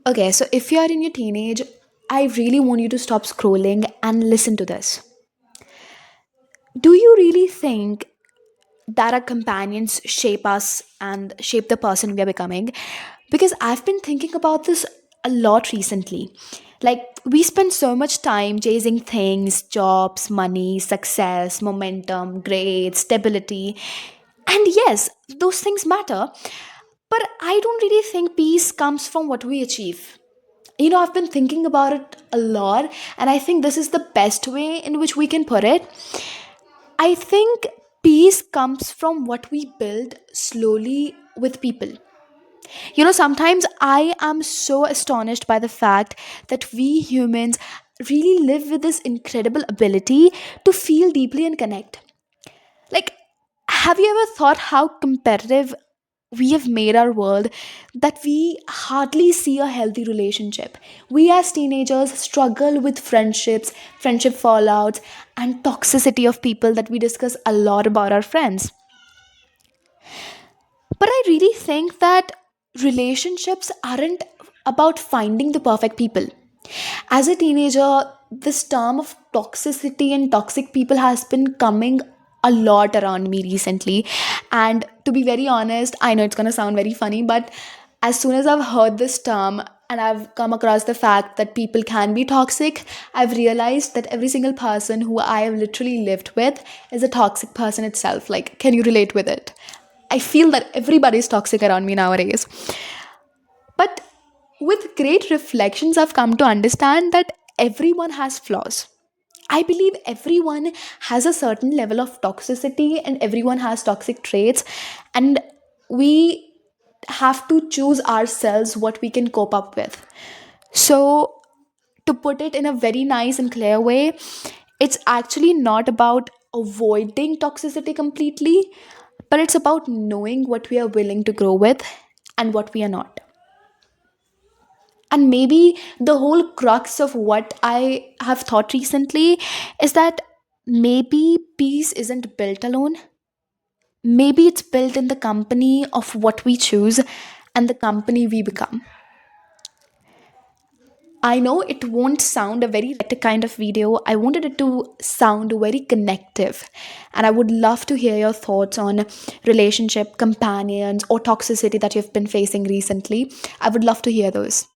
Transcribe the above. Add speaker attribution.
Speaker 1: Okay, so if you are in your teenage, I really want you to stop scrolling and listen to this. Do you really think that our companions shape us and shape the person we are becoming? Because I've been thinking about this a lot recently. Like, we spend so much time chasing things, jobs, money, success, momentum, grades, stability. And yes, those things matter. But I don't really think peace comes from what we achieve. I've been thinking about it a lot, and I think this is the best way in which we can put it. I think peace comes from what we build slowly with people. Sometimes I am so astonished by the fact that we humans really live with this incredible ability to feel deeply and connect. Like, have you ever thought how competitive we have made our world that we hardly see a healthy relationship? We as teenagers struggle with friendships, friendship fallouts, and toxicity of people that we discuss a lot about our friends. But I really think that relationships aren't about finding the perfect people. As a teenager, this term of toxicity and toxic people has been coming a lot around me recently. And to be very honest, I know it's going to sound very funny, but as soon as I've heard this term and I've come across the fact that people can be toxic, I've realized that every single person who I have literally lived with is a toxic person itself. Like, can you relate with it? I feel that everybody's toxic around me nowadays. But with great reflections, I've come to understand that everyone has flaws. I believe everyone has a certain level of toxicity and everyone has toxic traits, and we have to choose ourselves what we can cope up with. So, to put it in a very nice and clear way, it's actually not about avoiding toxicity completely, but it's about knowing what we are willing to grow with and what we are not. And maybe the whole crux of what I have thought recently is that maybe peace isn't built alone. Maybe it's built in the company of what we choose and the company we become. I know it won't sound a very kind of video. I wanted it to sound very connective. And I would love to hear your thoughts on relationship, companions, or toxicity that you've been facing recently. I would love to hear those.